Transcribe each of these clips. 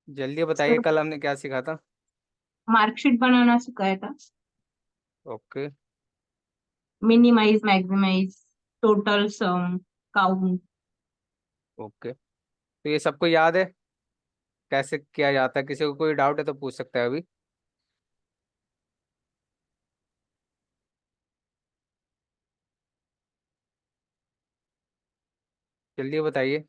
जल्दी बताइए, कल हमने क्या सीखा था? मार्कशीट बनाना सिखाया था। ओके। मिनिमाइज, मैक्सिमाइज, टोटल, सम, काउंट। ओके, तो ये सबको याद है कैसे किया जाता है? किसी को कोई डाउट है तो पूछ सकता है अभी। जल्दी बताइए।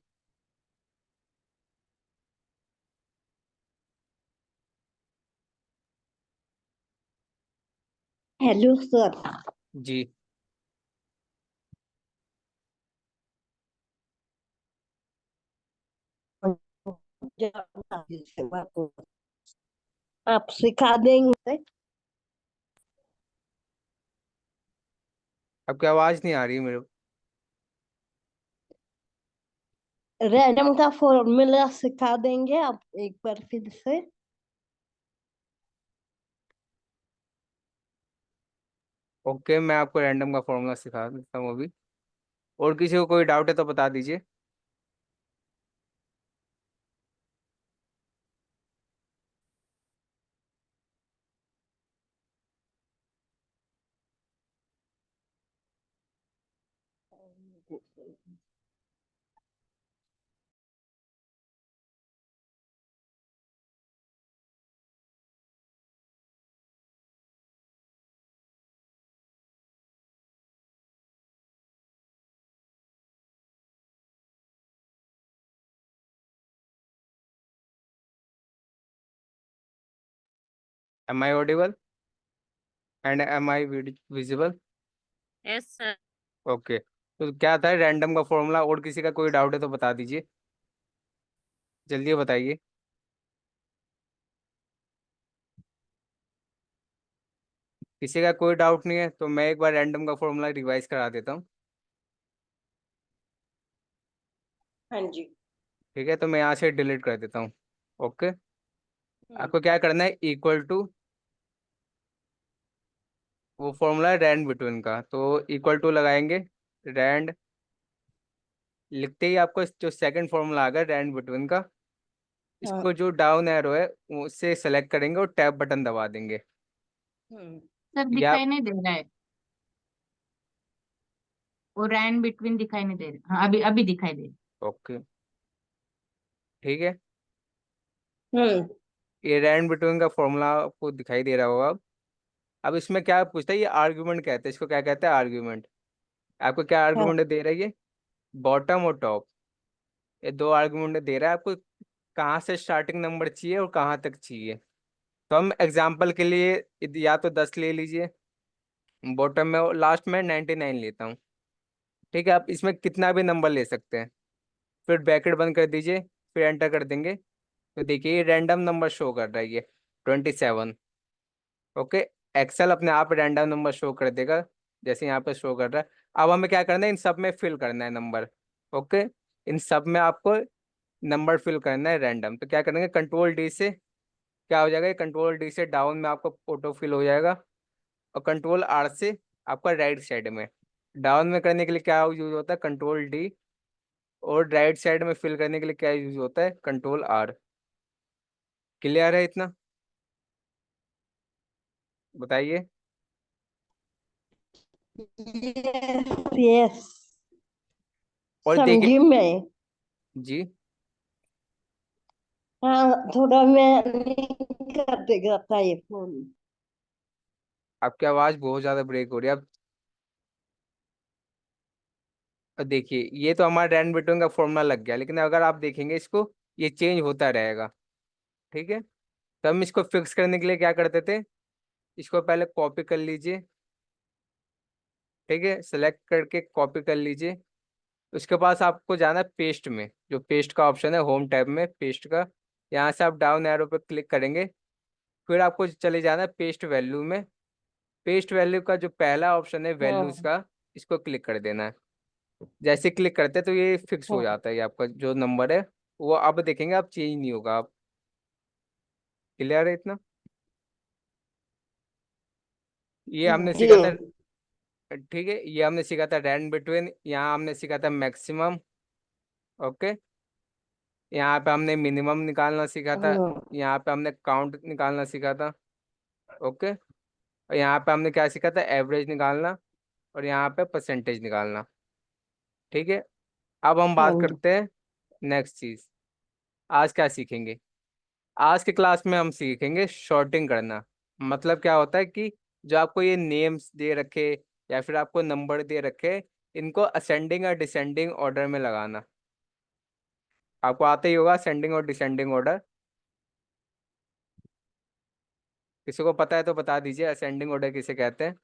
Hello sir. जी। आप सिखा देंगे? आपकी आवाज़ नहीं आ रही मेरे। रैंडम का फॉर्मूला सिखा देंगे आप एक बार फिर से? ओके, मैं आपको रैंडम का फॉर्मूला सिखा देता हूँ अभी। और किसी को कोई डाउट है तो बता दीजिए। Am I audible and am I visible? Yes sir. Okay, तो क्या था रैंडम का फॉर्मूला? और किसी का कोई डाउट है तो बता दीजिए, जल्दी बताइए। किसी का कोई डाउट नहीं है तो मैं एक बार रैंडम का फॉर्मूला रिवाइज करा देता हूँ। हाँ जी। ठीक है, तो मैं यहाँ से डिलीट कर देता हूँ। ओके, हम्म। आपको क्या करना है, इक्वल टू, वो फॉर्मूला है रैंड बिटवीन का, तो इक्वल टू लगाएंगे। रैंड लिखते ही आपको जो सेकंड फॉर्मूला आ गया रैंड बिटवीन का, हाँ। इसको जो डाउन एरो है उससे सेलेक्ट करेंगे और टैब बटन दबा देंगे। हम्म। सर या दिखाई नहीं दे रहा है। वो रैन बिटवीन दिखाई नहीं दे रहा। हाँ, अभी अभी दिखाई दे ओके, ठीक है। हम्म। ये रैंड बिटवीन का फॉर्मूला आपको दिखाई दे रहा होगा। अब इसमें क्या पूछता है, ये आर्ग्यूमेंट कहते हैं इसको, क्या कहते हैं, आर्ग्यूमेंट। आपको क्या हाँ। आर्ग्यूमेंट दे रहा है ये? बॉटम और टॉप, ये दो आर्गुमेंट दे रहा है आपको। कहाँ से स्टार्टिंग नंबर चाहिए और कहाँ तक चाहिए। तो हम एग्जाम्पल के लिए या तो 10 ले लीजिए, बॉटम में, और लास्ट में 99 लेता हूँ। ठीक है, आप इसमें कितना भी नंबर ले सकते हैं। फिर ब्रैकेट बंद कर दीजिए, फिर एंटर कर देंगे, तो देखिए ये रैंडम नंबर शो कर रहा है ये 27। ओके, एक्सेल अपने आप रैंडम नंबर शो कर देगा जैसे यहाँ पे शो कर रहा है। अब हमें क्या करना है, इन सब में फिल करना है नंबर। ओके, इन सब में आपको नंबर फिल करना है रैंडम। तो क्या करेंगे, कंट्रोल डी से क्या हो जाएगा, कंट्रोल डी से डाउन में आपको ऑटो फिल हो जाएगा, और कंट्रोल आर से आपका राइट साइड में। डाउन में करने के लिए क्या यूज होता है, कंट्रोल डी, और राइट साइड में फिल करने के लिए क्या यूज होता है, कंट्रोल आर। क्लियर है इतना? बताइए। Yes yes. और देखिए। समझी मैं। जी। हाँ, थोड़ा मैं नहीं कर देगा था ये फोन। आपकी आवाज़ बहुत ज़्यादा ब्रेक हो रही है अब। देखिए, ये तो हमारा रैंड बिटवीन का फॉर्मूला लग गया, लेकिन अगर आप देखेंगे इसको, ये चेंज होता रहेगा। ठीक है, तो हम इसको फिक्स करने के लिए क्या करते थे, इसको पहले कॉपी कर लीजिए। ठीक है, सेलेक्ट करके कॉपी कर लीजिए। उसके पास आपको जाना है पेस्ट में, जो पेस्ट का ऑप्शन है होम टैब में पेस्ट का, यहाँ से आप डाउन एरो पे क्लिक करेंगे। फिर आपको चले जाना है पेस्ट वैल्यू में। पेस्ट वैल्यू का जो पहला ऑप्शन है वैल्यूज हाँ। का, इसको क्लिक कर देना है। जैसे क्लिक करते हैं तो ये फिक्स हो हाँ जाता है, ये आपका जो नंबर है वो अब देखेंगे आप चेंज नहीं होगा। आप क्लियर है इतना? ये हमने जी। सीखा था। ठीक है, ये हमने सीखा था रैंड बिटवीन, यहाँ हमने सीखा था मैक्सिमम। ओके, यहाँ पे हमने मिनिमम निकालना सीखा था, हाँ यहाँ पे हमने काउंट निकालना सीखा था। ओके। और यहाँ पे हमने क्या सीखा था, एवरेज निकालना, और यहाँ पे परसेंटेज निकालना। ठीक है। अब हम हाँ बात जी। करते हैं नेक्स्ट चीज। आज क्या सीखेंगे? आज के क्लास में हम सीखेंगे शॉर्टिंग करना। मतलब क्या होता है कि जो आपको ये नेम्स दे रखे या फिर आपको नंबर दे रखे, इनको असेंडिंग और डिसेंडिंग ऑर्डर में लगाना। आपको आता ही होगा असेंडिंग और डिसेंडिंग ऑर्डर। किसी को पता है तो बता दीजिए असेंडिंग ऑर्डर किसे कहते हैं।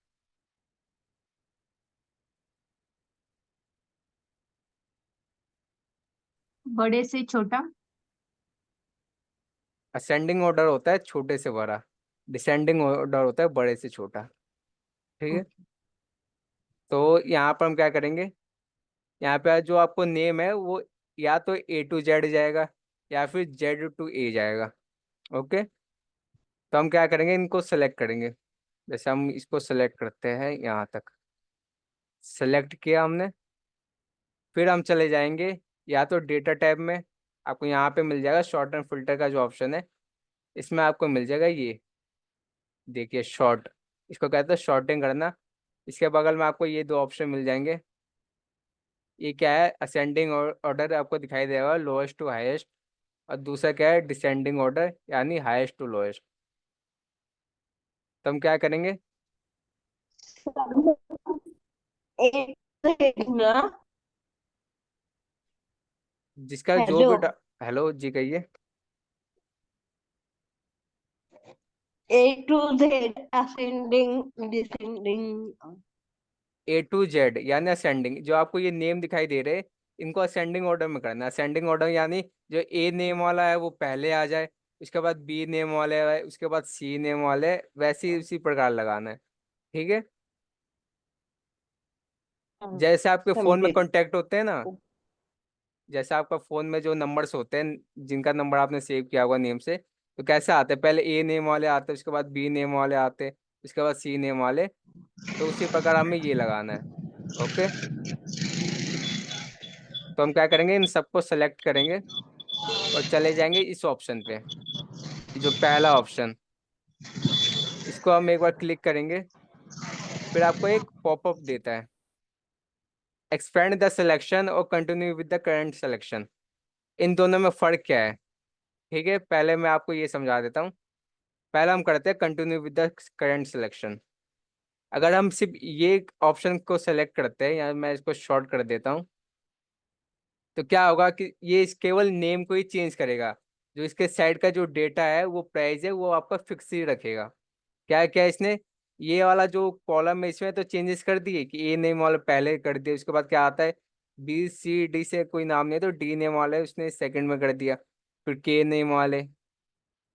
बड़े से छोटा। असेंडिंग ऑर्डर होता है छोटे से बड़ा, डिसेंडिंग ऑर्डर होता है बड़े से छोटा। ठीक है। ओके। तो यहाँ पर हम क्या करेंगे, यहाँ पे जो आपको नेम है वो या तो A to Z जाएगा या फिर Z to A जाएगा। ओके। तो हम क्या करेंगे, इनको सेलेक्ट करेंगे। जैसे हम इसको सेलेक्ट करते हैं, यहाँ तक सेलेक्ट किया हमने। फिर हम चले जाएंगे या तो डेटा टैब में, आपको यहाँ पे मिल जाएगा शॉर्ट एंड फिल्टर का जो ऑप्शन है, इसमें आपको मिल जाएगा ये, देखिए शॉर्ट, इसको कहते हैं शॉर्टिंग करना। इसके बगल में आपको ये दो ऑप्शन मिल जाएंगे। ये क्या है, असेंडिंग ऑर्डर आपको दिखाई देगा लोएस्ट टू हाईएस्ट, और दूसरा क्या है, डिसेंडिंग ऑर्डर यानी हाईएस्ट टू लोएस्ट। तो हम क्या करेंगे, एक सेकंड ना। जिसका जो हेलो। भी हेलो जी कहिए। A to Z ascending descending. A to Z यानी असेंडिंग, जो आपको ये नेम दिखाई दे रहे हैं, इनको असेंडिंग ऑर्डर में करना है। असेंडिंग ऑर्डर यानी जो A नेम वाला है वो पहले आ जाए, उसके बाद B नेम वाले है, उसके बाद C नेम वाले है, वैसे ही उसी प्रकार लगाना है। ठीक है। जैसे आपके फोन में समझे। कॉन्टेक्ट होते हैं ना, जैसे आपका फोन में जो नंबर्स होते हैं जिनका नंबर आपने सेव किया हुआ नेम से, तो कैसे आते हैं, पहले A नेम वाले आते हैं, उसके बाद B नेम वाले आते हैं, उसके बाद C नेम वाले। तो उसी प्रकार हमें ये लगाना है। ओके। तो हम क्या करेंगे, इन सबको सेलेक्ट करेंगे और चले जाएंगे इस ऑप्शन पे, जो पहला ऑप्शन, इसको हम एक बार क्लिक करेंगे। फिर आपको एक पॉपअप देता है, एक्सपेंड द सिलेक्शन और continue with the current selection. इन दोनों में फ़र्क क्या है? ठीक है, पहले मैं आपको ये समझा देता हूँ। पहला हम करते हैं continue with the current selection. अगर हम सिर्फ ये ऑप्शन को सेलेक्ट करते हैं, या मैं इसको शॉर्ट कर देता हूँ, तो क्या होगा कि ये इस केवल नेम को ही चेंज करेगा। जो इसके साइड का जो डेटा है, वो प्राइस है, वो आपका फिक्स ही रखेगा। क्या क्या इसने, ये वाला जो कॉलम है इसमें तो चेंजेस कर दिए कि ए नेम वाले पहले कर दिए, उसके बाद क्या आता है, B C D से कोई नाम नहीं है तो D नेम वाले उसने सेकंड में कर दिया, फिर K नेम वाले,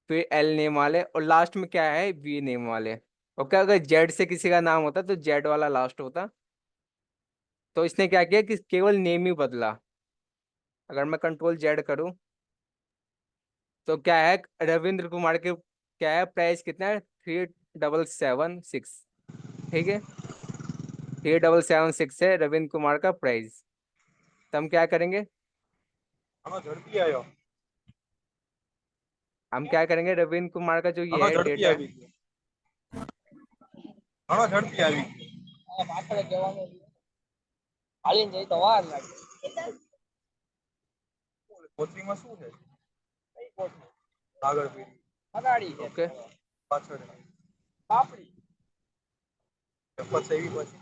फिर L नेम वाले, और लास्ट में क्या है, V नेम वाले। ओके। अगर Z से किसी का नाम होता तो Z वाला लास्ट होता। तो इसने क्या किया कि केवल नेम ही बदला। अगर मैं Ctrl Z करूँ तो क्या है, रविंद्र कुमार के क्या है, प्राइस कितना है, 3776। ठीक है, 3776 है रविंद्र कुमार का प्राइस। तो हम क्या करेंगे, घणो झड़पी आयो हम क्या करेंगे, रविंद्र कुमार का जो ये घणो है झड़पी डेटा है, આવી ગયો ઘણો ઝડપી આવી ગયો કોથળીમાં શું છે આગળ પીડી ओके। પાછળ પેપર સેવી પછી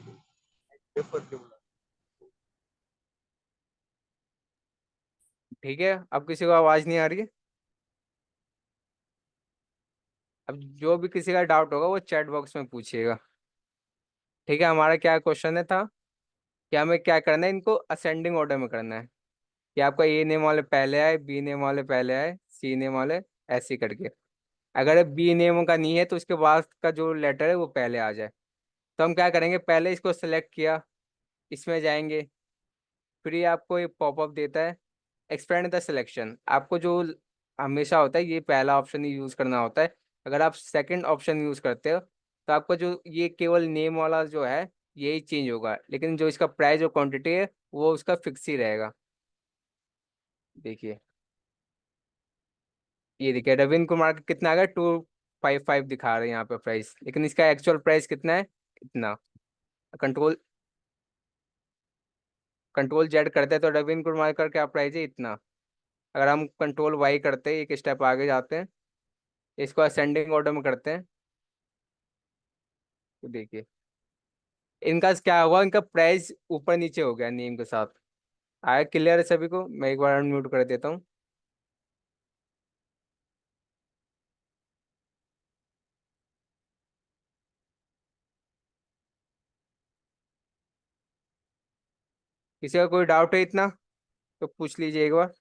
પેપર જેવું લાગે ठीक है, अब किसी को आवाज़ नहीं आ रही है? अब जो भी किसी का डाउट होगा वो चैट बॉक्स में पूछिएगा। ठीक है, हमारा क्या क्वेश्चन है था कि हमें क्या करना है, इनको असेंडिंग ऑर्डर में करना है, कि आपका ए नेम वाले पहले आए, बी नेम वाले पहले आए, सी नेम वाले, ऐसे ही करके। अगर बी नेम का नहीं है तो उसके बाद का जो लेटर है वो पहले आ जाए। तो हम क्या करेंगे, पहले इसको सेलेक्ट किया, इसमें जाएंगे, फिर ये आपको एक पॉपअप देता है, एक्सपेंड द सिलेक्शन। आपको जो हमेशा होता है ये पहला ऑप्शन ही यूज़ करना होता है। अगर आप सेकंड ऑप्शन यूज़ करते हो तो आपको जो ये केवल नेम वाला जो है यही चेंज होगा, लेकिन जो इसका प्राइस और क्वांटिटी है वो उसका फिक्स ही रहेगा। देखिए, ये देखिए रविंद्र कुमार का कितना आ गया, 255 दिखा रहे हैं यहाँ पे प्राइस, लेकिन इसका एक्चुअल प्राइस कितना है, इतना। कंट्रोल कंट्रोल जेड करते हैं तो रविंद्र कुमार का क्या प्राइस है, इतना। अगर हम कंट्रोल वाई करते हैं, एक स्टेप आगे जाते हैं, इसको असेंडिंग ऑर्डर में करते हैं, तो देखिए इनका क्या हुआ, इनका प्राइस ऊपर नीचे हो गया नेम के साथ। आया क्लियर है सभी को? मैं एक बार अनम्यूट कर देता हूँ। किसी का कोई डाउट है इतना तो पूछ लीजिए एक बार।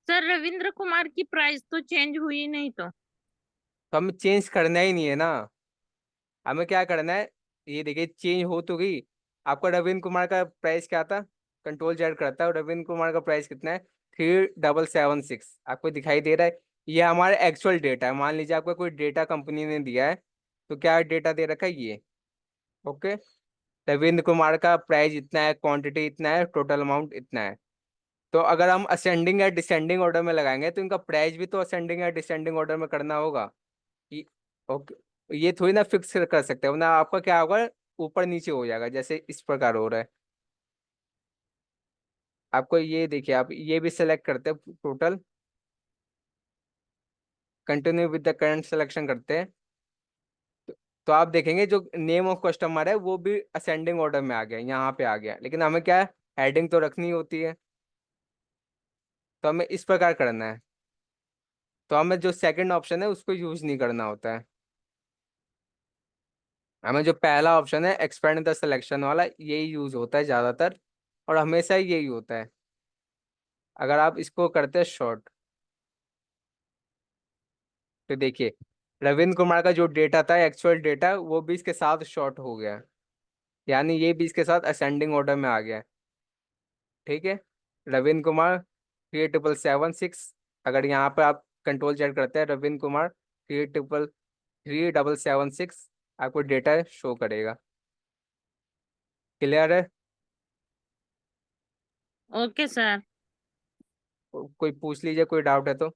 सर रविंद्र कुमार की प्राइस तो चेंज हुई नहीं तो। तो हमें चेंज करना ही नहीं है ना, हमें क्या करना है, ये देखिए चेंज हो तो गई। आपका रविंद्र कुमार का प्राइस क्या था, कंट्रोल जेड करता है, और रविंद्र कुमार का प्राइस कितना है, 3776, आपको दिखाई दे रहा है। ये हमारा एक्चुअल डेटा है, मान लीजिए आपका कोई डेटा कंपनी ने दिया है, तो क्या डेटा दे रखा है ये। ओके, रविंद्र कुमार का प्राइस इतना है, क्वांटिटी इतना है, टोटल अमाउंट इतना है। तो अगर हम असेंडिंग या डिसेंडिंग ऑर्डर में लगाएंगे तो इनका प्राइस भी तो असेंडिंग या डिसेंडिंग ऑर्डर में करना होगा। ये- ओके, ये थोड़ी ना फिक्स कर सकते हैं, वरना आपका क्या होगा, ऊपर नीचे हो जाएगा, जैसे इस प्रकार हो रहा है। आपको ये देखिए, आप ये भी सेलेक्ट करते हैं total, continue with the current selection करते हैं, तो आप देखेंगे जो नेम ऑफ कस्टमर है वो भी असेंडिंग ऑर्डर में आ गया, यहाँ पे आ गया, लेकिन हमें क्या है, हेडिंग तो रखनी होती है, तो हमें इस प्रकार करना है। तो हमें जो सेकंड ऑप्शन है उसको यूज नहीं करना होता है, हमें जो पहला ऑप्शन है एक्सपेंड द सिलेक्शन वाला, यही यूज होता है ज़्यादातर, और हमेशा ही यही होता है अगर आप इसको करते हैं शॉर्ट। तो देखिए रविंद्र कुमार का जो डेटा था, एक्चुअल डेटा, वो भी इसके साथ शॉर्ट हो गया, यानी ये भी इसके साथ असेंडिंग ऑर्डर में आ गया है। ठीक है, रविंद्र कुमार 3776, अगर यहाँ पर आप कंट्रोल जेड करते हैं, रविंद्र कुमार 3776, आपको डेटा शो करेगा। क्लियर है? Okay sir. कोई पूछ लीजिए, कोई डाउट है तो।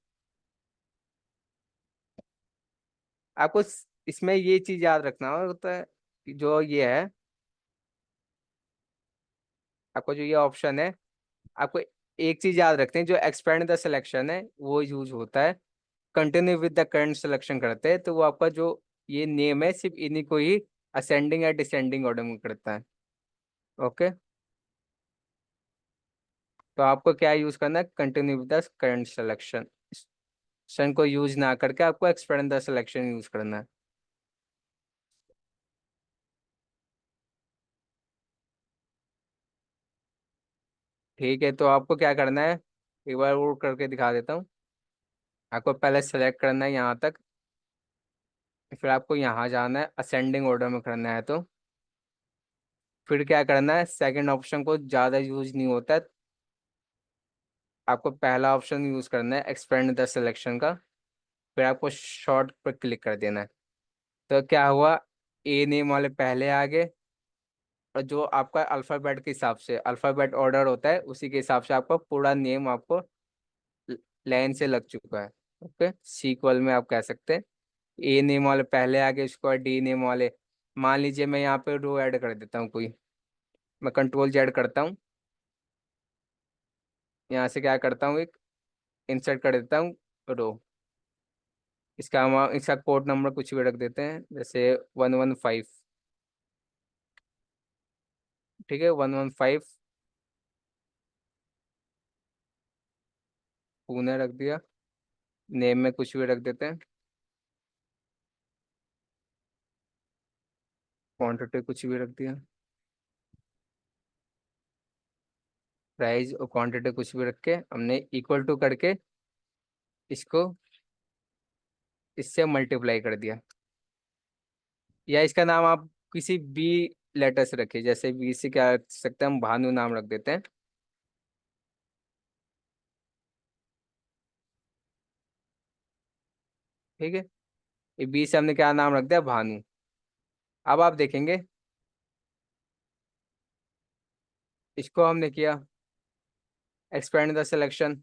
आपको इसमें ये चीज याद रखना होता है कि जो ये है, आपको जो ये ऑप्शन है, आपको एक चीज याद रखते हैं, जो एक्सपेंड द सिलेक्शन है वो यूज होता है, continue with the current selection करते हैं तो वो आपका जो ये नेम है, सिर्फ इन्हीं को ही असेंडिंग या डिसेंडिंग ऑर्डर में करता है। ओके, तो आपको क्या यूज करना है, continue with the current selection को यूज ना करके आपको एक्सपेंड द सिलेक्शन यूज करना है। ठीक है, तो आपको क्या करना है, एक बार वो करके दिखा देता हूँ। आपको पहले सेलेक्ट करना है यहाँ तक, फिर आपको यहाँ जाना है, असेंडिंग ऑर्डर में करना है, तो फिर क्या करना है, सेकंड ऑप्शन को ज़्यादा यूज नहीं होता है, आपको पहला ऑप्शन यूज करना है एक्सपेंड द सिलेक्शन का, फिर आपको शॉर्ट पर क्लिक कर देना है। तो क्या हुआ, ए नेम वाले पहले आ गए, और जो आपका अल्फ़ाबेट के हिसाब से अल्फ़ाबेट ऑर्डर होता है उसी के हिसाब से आपका पूरा नेम आपको लाइन से लग चुका है। ओके, सीक्वल में आप कह सकते हैं, ए नेम वाले पहले आ गए, उसके बाद डी नेम वाले। मान लीजिए मैं यहाँ पे रो ऐड कर देता हूँ कोई, मैं कंट्रोल जेड करता हूँ, यहाँ से क्या करता हूँ, एक इंसर्ट कर देता हूँ रो, इसका कोड नंबर कुछ भी रख देते हैं, जैसे 115। ठीक है, 115 पुणे रख दिया, नेम में कुछ भी रख देते हैं, क्वांटिटी कुछ भी रख दिया, प्राइस और क्वांटिटी कुछ भी रख के हमने इक्वल टू करके इसको इससे मल्टीप्लाई कर दिया। या इसका नाम आप किसी बी लेटर से रखिए, जैसे बी से क्या रख सकते हैं, हम भानु नाम रख देते हैं। ठीक है, ये बी से हमने क्या नाम रख दिया, भानु। अब आप देखेंगे, इसको हमने किया, एक्सपेंड द सिलेक्शन।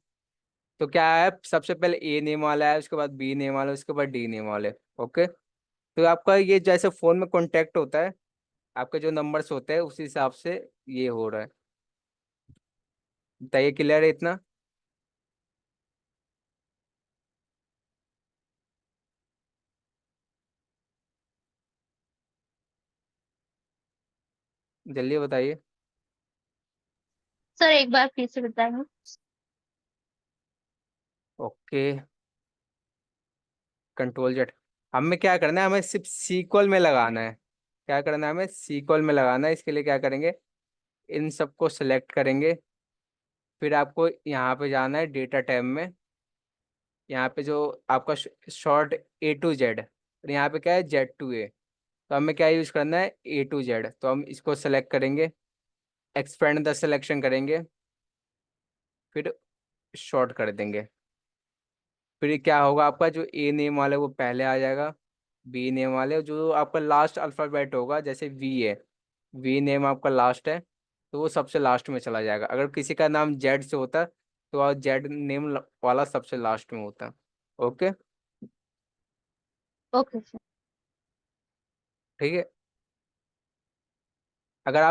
तो क्या है, सबसे पहले ए नेम वाला है, उसके बाद बी नेम वाला है, उसके बाद डी नेम वाले। ओके, तो आपका ये जैसे फोन में कांटेक्ट होता है, आपके जो नंबर्स होते हैं उसी हिसाब से ये हो रहा है। बताइए, क्लियर है इतना? जल्दी बताइए। सर एक बार फिर से बताएंगे। Okay, control Z. हमें क्या करना है, हमें सिर्फ सीक्वल में लगाना है। क्या करना है, हमें सीक्वल में लगाना है। इसके लिए क्या करेंगे, इन सबको सेलेक्ट करेंगे। फिर आपको यहाँ पे जाना है डेटा टैब में। यहाँ पे जो आपका शॉर्ट A to Z, और यहाँ पे क्या है Z to A। तो हमें क्या यूज़ करना है, A to Z। तो हम इसको सेलेक्ट करेंगे, एक्सपेंड द सिलेक्शन करेंगे, फिर शॉर्ट कर देंगे। फिर ये क्या होगा, आपका जो ए नेम वाला है वो पहले आ जाएगा, बी नेम वाले जो आपका लास्ट अल्फ़ाबेट होगा, जैसे वी है, वी नेम आपका लास्ट है, तो वो सबसे लास्ट में चला जाएगा। अगर किसी का नाम जेड से होता तो जेड नेम वाला सबसे लास्ट में होता। Okay, okay sir. ठीक है। अगर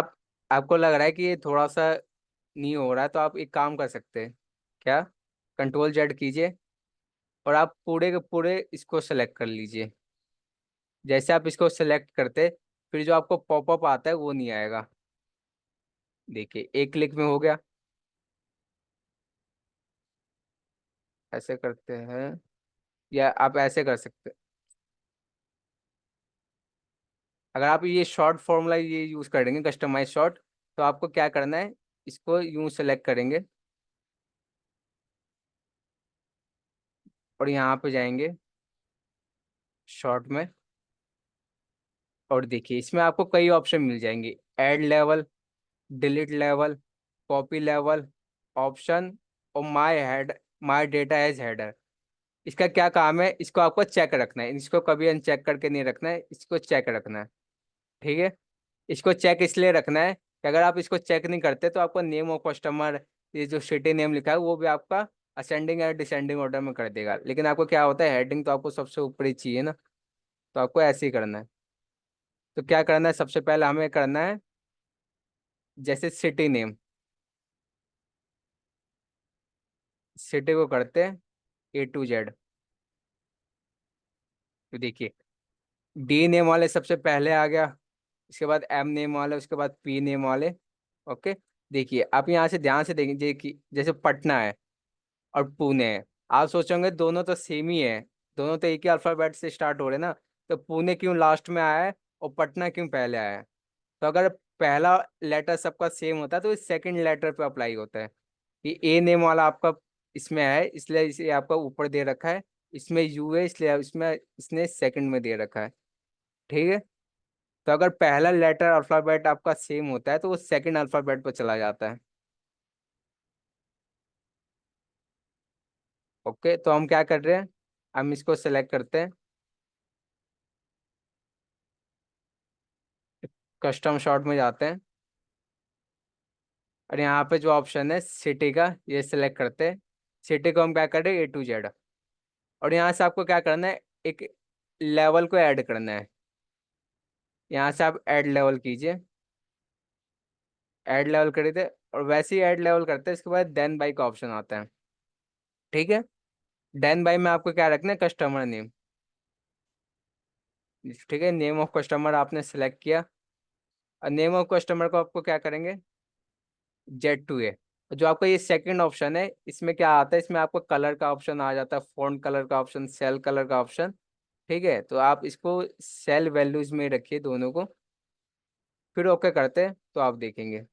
आपको लग रहा है कि ये थोड़ा सा नहीं हो रहा है, तो आप एक काम कर सकते हैं। क्या, कंट्रोल जेड कीजिए और आप पूरे के पूरे इसको सेलेक्ट कर लीजिए। जैसे आप इसको सेलेक्ट करते, फिर जो आपको पॉपअप आता है वो नहीं आएगा। देखिए, एक क्लिक में हो गया। ऐसे करते हैं, या आप ऐसे कर सकते हैं। अगर आप ये शॉर्ट फॉर्मूला ये यूज़ करेंगे, कस्टमाइज शॉर्ट, तो आपको क्या करना है, इसको यूं सेलेक्ट करेंगे और यहाँ पे जाएंगे शॉर्ट में। और देखिए, इसमें आपको कई ऑप्शन मिल जाएंगे, add level, delete level, copy level, option, और माई डेटा एज हेडर। इसका क्या काम है, इसको आपको चेक रखना है, इसको कभी अनचेक करके नहीं रखना है, इसको चेक रखना है। ठीक है, इसको चेक इसलिए रखना है कि अगर आप इसको चेक नहीं करते तो आपको नेम ऑफ कस्टमर, ये जो सिटी नेम लिखा है वो भी आपका असेंडिंग या डिसेंडिंग ऑर्डर में कर देगा। लेकिन आपको क्या होता है, हेडिंग तो आपको सबसे ऊपर ही चाहिए ना, तो आपको ऐसे ही करना है। तो क्या करना है, सबसे पहले हमें करना है, जैसे सिटी नेम, सिटी को करते हैं A to Z। तो देखिए, डी नेम वाले सबसे पहले आ गया, इसके बाद एम नेम वाले, उसके बाद पी नेम वाले। ओके, देखिए आप यहाँ से ध्यान से देखिए कि जैसे पटना है और पुणे है, आप सोचोगे दोनों तो सेम ही है, दोनों तो एक ही अल्फाबेट से स्टार्ट हो रहे हैं ना, तो पुणे क्यों लास्ट में आया है और पटना क्यों पहले आया है? तो अगर पहला लेटर सबका सेम होता है तो इस सेकंड लेटर पे अप्लाई होता है। ये ए नेम वाला आपका इसमें है, इसलिए इसे आपका ऊपर दे रखा है। इसमें यू है, इसलिए इसमें इसने सेकंड में दे रखा है। ठीक है, तो अगर पहला लेटर अल्फाबेट आपका सेम होता है तो वो सेकंड अल्फाबेट पर चला जाता है। ओके, तो हम क्या कर रहे हैं, हम इसको सेलेक्ट करते हैं, कस्टम शॉट में जाते हैं, और यहाँ पे जो ऑप्शन है सिटी का ये सिलेक्ट करते हैं। सिटी को हम क्या कर रहे हैं, A to Z। और यहाँ से आपको क्या करना है, एक लेवल को ऐड करना है। यहाँ से आप ऐड लेवल कीजिए, ऐड लेवल कर देते, और वैसे ही ऐड लेवल करते हैं, इसके बाद देन बाई का ऑप्शन आता है। ठीक है, देन बाई में आपको क्या रखना है, कस्टमर नेम। ठीक है, नेम ऑफ कस्टमर आपने सेलेक्ट किया, और नेम ऑफ कस्टमर को आपको क्या करेंगे, Z to A। जो आपका ये सेकंड ऑप्शन है, इसमें क्या आता है, इसमें आपको कलर का ऑप्शन आ जाता है, फॉन्ट कलर का ऑप्शन, सेल कलर का ऑप्शन। ठीक है, तो आप इसको सेल वैल्यूज में रखिए दोनों को, फिर ओके करते हैं तो आप देखेंगे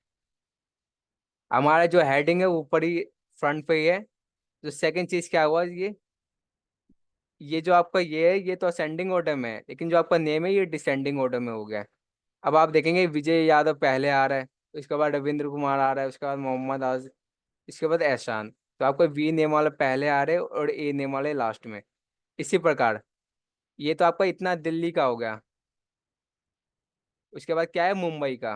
हमारा जो हेडिंग है वो ऊपर ही फ्रंट पे ही है। जो सेकंड चीज क्या हुआ, ये जो आपका ये है, ये तो असेंडिंग ऑर्डर में है, लेकिन जो आपका नेम है ये डिसेंडिंग ऑर्डर में हो गया है। अब आप देखेंगे विजय यादव पहले आ रहा है, उसके बाद रविंद्र कुमार आ रहा है, उसके बाद मोहम्मद आज, इसके बाद एहसान। तो आपको वी नेम वाले पहले आ रहे हैं और ए नेम वाले लास्ट में। इसी प्रकार ये तो आपका इतना दिल्ली का हो गया। उसके बाद क्या है, मुंबई का,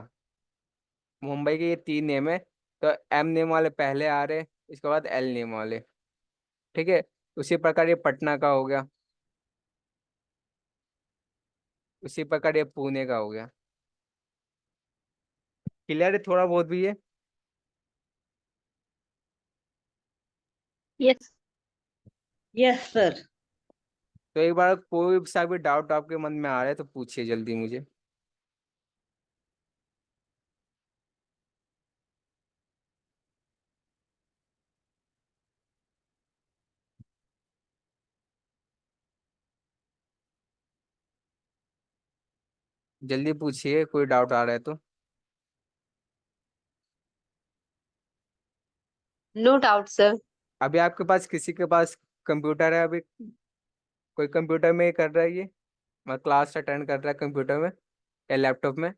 मुंबई के ये 3 नेम है, तो एम नेम वाले पहले आ रहे, इसके बाद एल नेम वाले। ठीक है, उसी प्रकार ये पटना का हो गया, उसी प्रकार ये पुणे का हो गया। क्लियर है थोड़ा बहुत भी ये? यस। Yes sir. तो एक बार कोई सा भी डाउट आपके मन में आ रहा है तो पूछिए जल्दी मुझे। जल्दी पूछिए, कोई डाउट आ रहा है तो। No doubt sir. अभी आपके पास किसी के पास कंप्यूटर है अभी? कोई कंप्यूटर में ही कर रहा है ये, मैं क्लास अटेंड कर रहा है कंप्यूटर में या लैपटॉप में?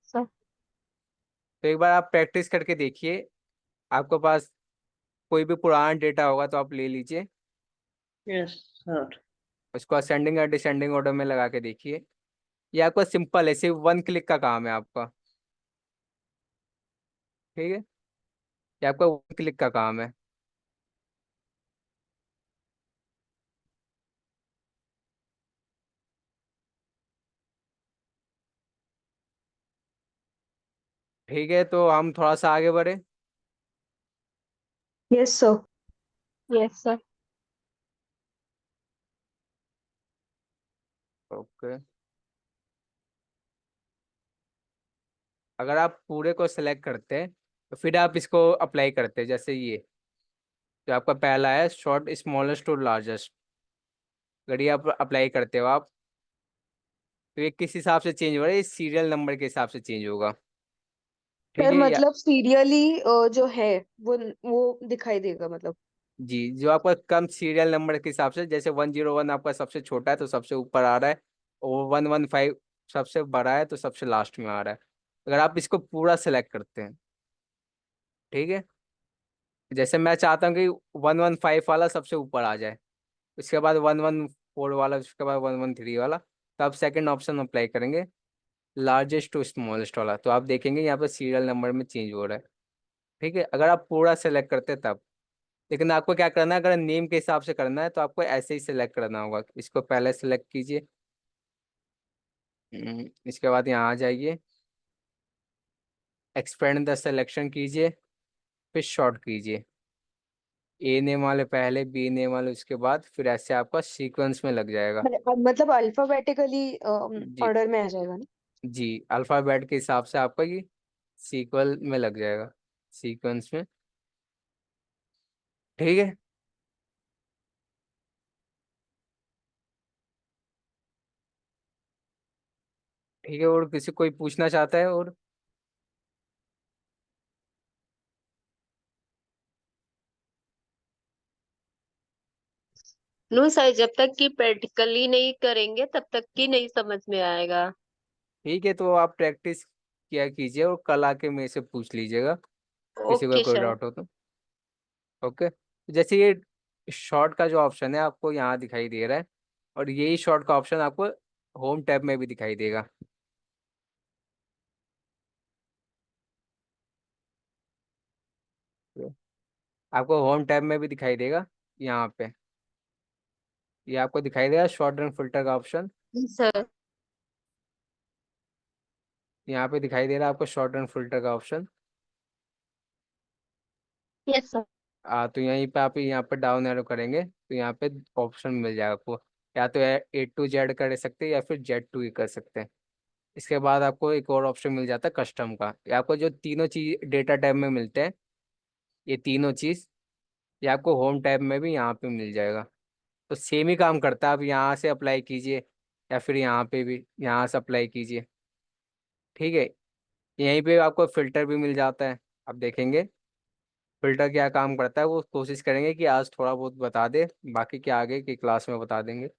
सर तो एक बार आप प्रैक्टिस करके देखिए, आपके पास कोई भी पुराना डेटा होगा तो आप ले लीजिए, यस सर। उसको असेंडिंग या डिसेंडिंग ऑर्डर में लगा के देखिए। ये आपका सिंपल है, सिर्फ 1 क्लिक का काम है आपका। ठीक है, ये आपका 1 क्लिक का काम है। ठीक है, तो हम थोड़ा सा आगे बढ़े। Yes sir. Yes sir. Okay, अगर आप पूरे को सेलेक्ट करते हैं तो फिर आप इसको अप्लाई करते हैं, जैसे ये जो आपका पहला है, शॉर्ट स्मॉलेस्ट टू लार्जेस्ट। अगर ये आप अप्लाई करते हो आप, तो ये किस हिसाब से चेंज हो रहा है? ये सीरियल नंबर के हिसाब से चेंज होगा। ठीक सर है या? मतलब सीरियली जो है वो दिखाई देगा मतलब। जी, जो आपका कम सीरियल नंबर के हिसाब से, जैसे 101 आपका सबसे छोटा है तो सबसे ऊपर आ रहा है, और 115 सबसे बड़ा है तो सबसे लास्ट में आ रहा है। अगर आप इसको पूरा सेलेक्ट करते हैं, ठीक है, जैसे मैं चाहता हूँ कि 115 वाला सबसे ऊपर आ जाए, उसके बाद 114 वाला, उसके बाद 113 वाला, तो आप सेकंड ऑप्शन अप्लाई करेंगे, लार्जेस्ट टू स्मॉलेस्ट वाला, तो आप देखेंगे यहाँ पर सीरियल नंबर में चेंज हो रहा है। ठीक है, अगर आप पूरा सेलेक्ट करते हैं तब। लेकिन आपको क्या करना है, अगर नेम के हिसाब से करना है तो आपको ऐसे ही सिलेक्ट करना होगा, इसको पहले सिलेक्ट कीजिए। इसके बाद यहाँ आ जाइए, एक्सपेंड द सिलेक्शन कीजिए, फिर शॉर्ट कीजिए, ए नेम वाले पहले, बी नेम वाले उसके बाद, फिर ऐसे आपका सीक्वेंस में लग जाएगा। मतलब अल्फाबेटिकली जी, ऑर्डर में आ जाएगा ना। जी, अल्फ़ाबेट के हिसाब से आपका ये सीक्वल में लग जाएगा, सीक्वेंस में। ठीक है, ठीक है, और किसी कोई पूछना चाहता है और? नो सर, जब तक कि प्रैक्टिकली नहीं करेंगे तब तक की नहीं समझ में आएगा। ठीक है, तो आप प्रैक्टिस किया कीजिए और कल आके मेरे से पूछ लीजिएगा, किसी को ओके कोई सर। डाउट हो तो। ओके, जैसे ये शॉर्ट का जो ऑप्शन है आपको यहाँ दिखाई दे रहा है, और यही शॉर्ट का ऑप्शन आपको होम टैब में भी दिखाई देगा। आपको होम टैब में भी दिखाई देगा यहाँ पे, ये आपको दिखाई देगा शॉर्ट एंड फिल्टर का ऑप्शन। सर। यहाँ पे दिखाई दे रहा है आपको शॉर्ट एंड फिल्टर का ऑप्शन। Yes sir. तो यहीं पे आप यहाँ पे डाउन एरो करेंगे तो यहाँ पे ऑप्शन मिल जाएगा आपको, या तो A to Z कर सकते हैं या फिर Z to E कर सकते हैं। इसके बाद आपको एक और ऑप्शन मिल जाता है कस्टम का। ये आपको जो तीनों चीज डेटा टैब में मिलते हैं, ये तीनों चीज, ये आपको होम टैब में भी यहाँ पे मिल जाएगा। तो सेम ही काम करता है, आप यहाँ से अप्लाई कीजिए या फिर यहाँ पे भी यहाँ से अप्लाई कीजिए। ठीक है, यहीं पे आपको फिल्टर भी मिल जाता है। आप देखेंगे फिल्टर क्या काम करता है, वो कोशिश करेंगे कि आज थोड़ा बहुत बता दे, बाकी क्या आगे की क्लास में बता देंगे।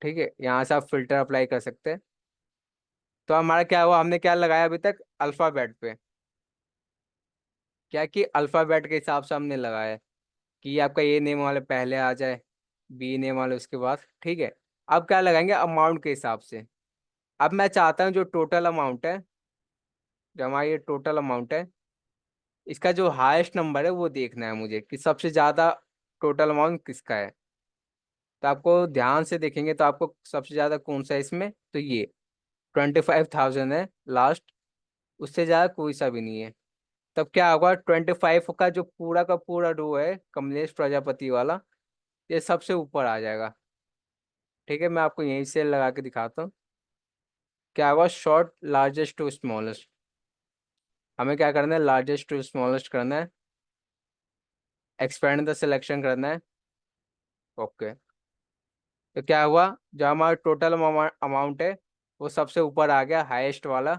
ठीक है, यहाँ से आप फिल्टर अप्लाई कर सकते हैं। तो हमारा क्या हुआ, हमने क्या लगाया अभी तक अल्फ़ाबेट पे, क्या कि अल्फ़ाबेट के हिसाब से हमने लगाया है कि आपका ए नेम वाले पहले आ जाए, बी नेम वाले उसके बाद। ठीक है, अब क्या लगाएंगे अमाउंट के हिसाब से। अब मैं चाहता हूँ जो टोटल अमाउंट है, जो हमारा ये टोटल अमाउंट है, इसका जो हाईएस्ट नंबर है वो देखना है मुझे कि सबसे ज्यादा टोटल अमाउंट किसका है। तो आपको ध्यान से देखेंगे तो आपको सबसे ज्यादा कौन सा है इसमें, तो ये 25,000 है लास्ट, उससे ज्यादा कोई सा भी नहीं है। तब क्या होगा, 25 का जो पूरा का पूरा रो है कमलेश प्रजापति वाला, ये सबसे ऊपर आ जाएगा। ठीक है, मैं आपको यहीं से लगा के दिखाता हूँ। क्या होगा, शॉर्ट लार्जेस्ट टू स्मॉलेस्ट, हमें क्या करना है, लार्जेस्ट टू स्मॉलेस्ट करना है, एक्सपेंड द सिलेक्शन करना है। ओके, तो क्या हुआ, जो हमारा टोटल अमाउंट है वो सबसे ऊपर आ गया हाईएस्ट वाला,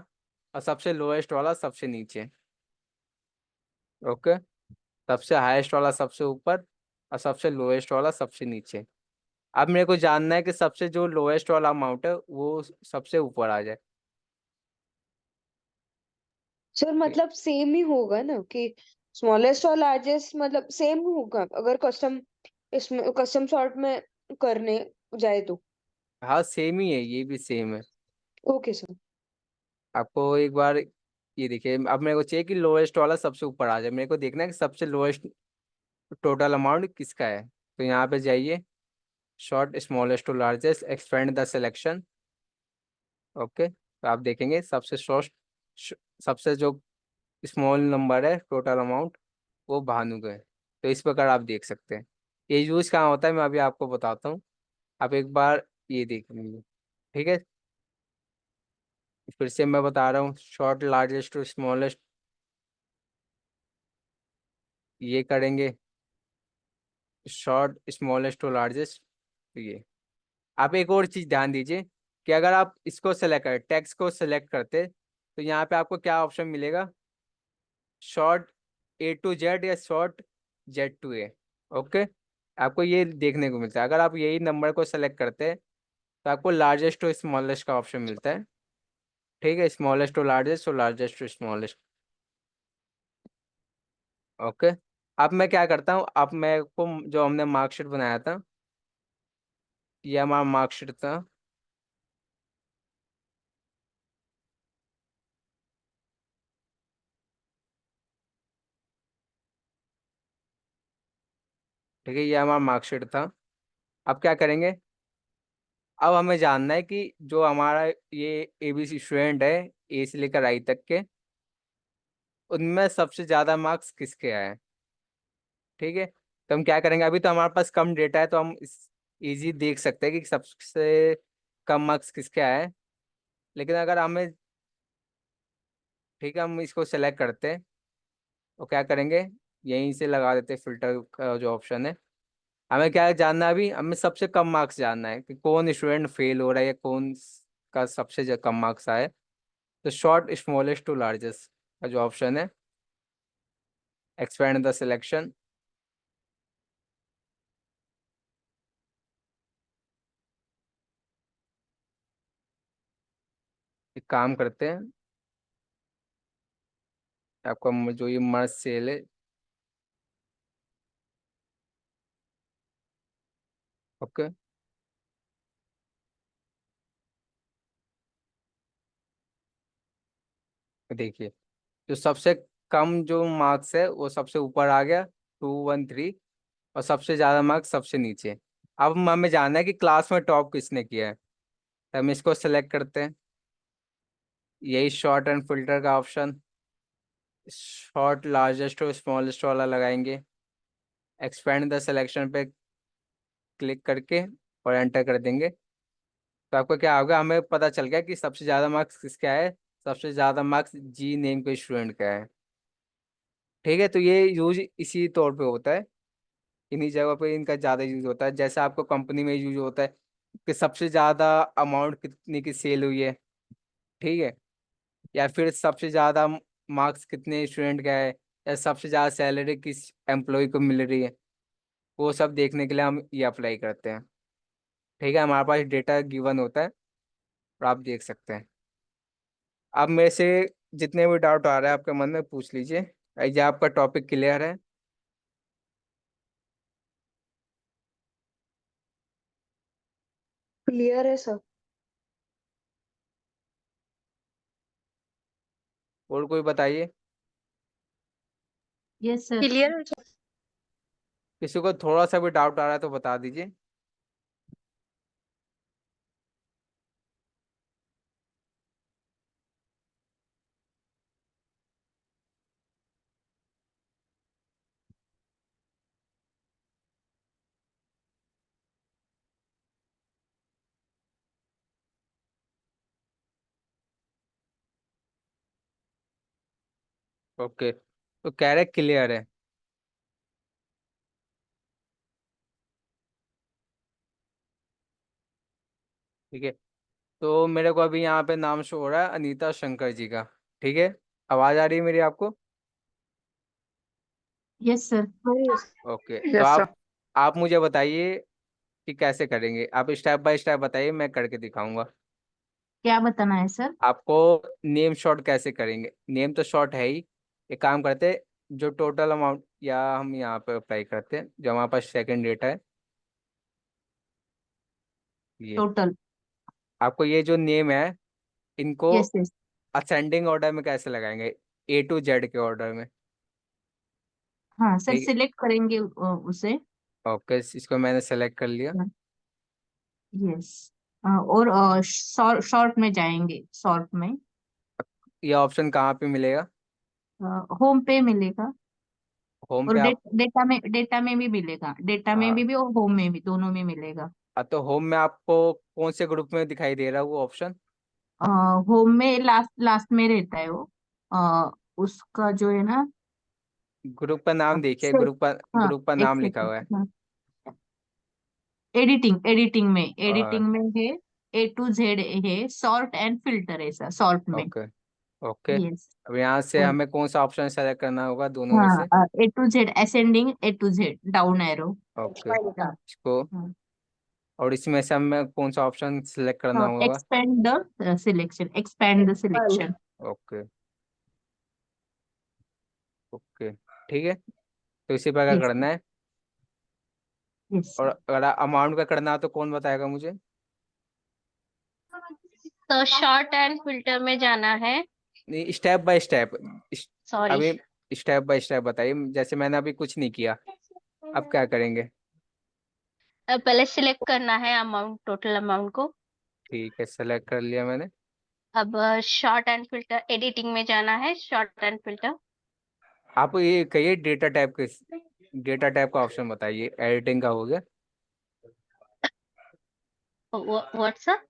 और सबसे लोएस्ट वाला सबसे नीचे। ओके, सबसे हाईएस्ट वाला सबसे ऊपर, और सबसे लोएस्ट वाला सबसे नीचे। अब मेरे को जानना है कि सबसे जो लोएस्ट वाला अमाउंट है वो सबसे ऊपर आ जाए। सर मतलब सेम ही होगा ना कि स्मॉलेस्ट और लार्जेस्ट मतलब सेम होगा अगर कस्टम इसमें कस्टम सॉर्ट में करने जाए तो। हाँ सेम ही है, ये भी सेम है। Okay sir. आपको एक बार ये देखिए, अब मेरे को चाहिए कि लोएस्ट वाला सबसे ऊपर आ जाए, मेरे को देखना है कि सबसे लोएस्ट टोटल अमाउंट किसका है। तो यहाँ पे जाइए, sort smallest to largest, expand the selection. Okay, तो आप देखेंगे सबसे शॉर्ट, सबसे जो स्मॉल नंबर है टोटल अमाउंट, वो भानु का है। तो इस प्रकार आप देख सकते हैं। ये यूज कहाँ होता है मैं अभी आपको बताता हूँ, आप एक बार ये देख लीजिए। ठीक है, फिर से मैं बता रहा हूँ, शॉर्ट लार्जेस्ट टू स्मॉलेस्ट ये करेंगे, शॉर्ट स्मॉलेस्ट टू लार्जेस्ट। तो ये, आप एक और चीज ध्यान दीजिए कि अगर आप इसको सेलेक्ट करें, टेक्स्ट को सेलेक्ट करते, तो यहाँ पे आपको क्या ऑप्शन मिलेगा, शॉर्ट A to Z या short Z to A। Okay, आपको ये देखने को मिलता है, अगर आप यही नंबर को सेलेक्ट करते हैं तो आपको लार्जेस्ट टू स्मॉलेस्ट का ऑप्शन मिलता है। ठीक है, स्मॉलेस्ट टू लार्जेस्ट और लार्जेस्ट टू स्मॉलेस्ट। ओके, अब मैं क्या करता हूँ, अब मैं को जो हमने मार्कशीट बनाया था, ये हमारा मार्कशीट था। ठीक है, ये हमारा मार्कशीट था। अब क्या करेंगे, अब हमें जानना है कि जो हमारा ये ABC स्टूडेंट है, A से लेकर I तक के, उनमें सबसे ज़्यादा मार्क्स किसके आए। ठीक है, तो हम क्या करेंगे, अभी तो हमारे पास कम डेटा है तो हम इस इजी देख सकते हैं कि सबसे कम मार्क्स किसके आए हैं। लेकिन अगर हमें, ठीक है, हम इसको सेलेक्ट करते हैं तो क्या करेंगे, यहीं से लगा देते हैं फिल्टर का जो ऑप्शन है। हमें क्या जानना है, अभी हमें सबसे कम मार्क्स जानना है कि कौन स्टूडेंट फेल हो रहा है या कौन का सबसे कम मार्क्स आए। तो शॉर्ट स्मॉलेस्ट टू लार्जेस्ट का जो ऑप्शन है, एक्सपेंड द सिलेक्शन। एक काम करते हैं, आपका जो ये मर्ज सेल है, ओके, देखिए जो सबसे कम जो मार्क्स है वो सबसे ऊपर आ गया, 213, और सबसे ज़्यादा मार्क्स सबसे नीचे। अब हमें जानना है कि क्लास में टॉप किसने किया है, तो हम इसको सेलेक्ट करते हैं, यही शॉर्ट एंड फिल्टर का ऑप्शन, शॉर्ट लार्जेस्ट और स्मॉलेस्ट वाला लगाएंगे, एक्सपेंड द सिलेक्शन पे क्लिक करके और एंटर कर देंगे। तो आपको क्या होगा, हमें पता चल गया कि सबसे ज़्यादा मार्क्स किसका है, सबसे ज़्यादा मार्क्स जी नेम के स्टूडेंट का है। ठीक है, तो ये यूज इसी तौर पे होता है, इन्हीं जगह पे इनका ज़्यादा यूज होता है, जैसे आपको कंपनी में यूज होता है कि सबसे ज़्यादा अमाउंट कितने की सेल हुई है। ठीक है, या फिर सबसे ज़्यादा मार्क्स कितने स्टूडेंट का है, या सबसे ज़्यादा सैलरी किस एम्प्लॉय को मिल रही है, वो सब देखने के लिए हम ये अप्लाई करते हैं। ठीक है, हमारे पास डेटा गिवन होता है और आप देख सकते हैं। अब मेरे से जितने भी डाउट आ रहे हैं आपके मन में पूछ लीजिए, ये आपका टॉपिक क्लियर है। क्लियर है सर। और कोई बताइए। Yes sir. क्लियर है? किसी को थोड़ा सा भी डाउट आ रहा है तो बता दीजिए। ओके, तो कह रहे क्लियर है। ठीक है, तो मेरे को अभी यहाँ पे नाम शो हो रहा है अनीता शंकर जी का। ठीक है, आवाज आ रही है मेरी आपको? Yes sir. ओके, तो यस सर। आप मुझे बताइए कि कैसे करेंगे। आप स्टेप बाय स्टेप बताइए, मैं करके दिखाऊंगा। क्या बताना है सर? आपको नेम शॉर्ट कैसे करेंगे, नेम तो शॉर्ट है ही। एक काम करते हैं, जो टोटल अमाउंट, या हम यहाँ पे अप्लाई करते हैं जो हमारे पास सेकंड डेटा है ये। टोटल। आपको ये जो नेम है, इनको यस यस। असेंडिंग ऑर्डर में कैसे लगाएंगे, ए टू जेड के ऑर्डर में। हाँ सर, ठीक सिलेक्ट करेंगे उसे। है, ओके, इसको मैंने सेलेक्ट कर लिया। यस। और शॉर्ट में जाएंगे, शॉर्ट में। ये ऑप्शन कहाँ पे मिलेगा? होम पे मिलेगा। होम और पे आप, डेटा में भी मिलेगा, डेटा में हाँ, भी और होम में भी, दोनों में मिलेगा। तो होम में आपको कौन से ग्रुप में दिखाई दे रहा है वो ऑप्शन? होम में लास्ट लास्ट में रहता है वो। उसका जो है ना। ग्रुप का नाम देखिए, से- हाँ, ग्रुप का एक नाम लिखा हुआ है। सेकंड। एडिटिंग में, और एडिटिंग में है। ए टू जेड है, सॉर्ट एंड फिल्टर है सर, सॉर्ट में। Okay, okay, yes. अब यहाँ से हमें कौन सा ऑप्शन सेलेक्ट करना होगा दोनों में से? हाँ, A to Z ascending, A to Z down arrow. Okay, इसको, और इसमें से हमें कौन सा ऑप्शन सेलेक्ट करना होगा? Expand the selection, expand the selection. Okay, okay, ठीक है, तो इसी प्रकार यस करना है। यस। और अगर अमाउंट का करना है तो कौन बताएगा मुझे? तो शॉर्ट एंड फिल्टर में जाना है। नहीं, स्टेप बाय स्टेप। सॉरी। अभी स्टेप बाय स्टेप बताइए, जैसे मैंने अभी कुछ नहीं किया, अब क्या करेंगे? पहले सिलेक्ट करना है अमाउंट, टोटल अमाउंट को। ठीक है, सेलेक्ट कर लिया मैंने। अब शॉर्ट एंड फिल्टर एडिटिंग में जाना है, शॉर्ट एंड फिल्टर। आप ये कहिए डेटा टाइप के, डेटा टाइप का ऑप्शन बताइए, एडिटिंग का हो गया। व्हाट्सअप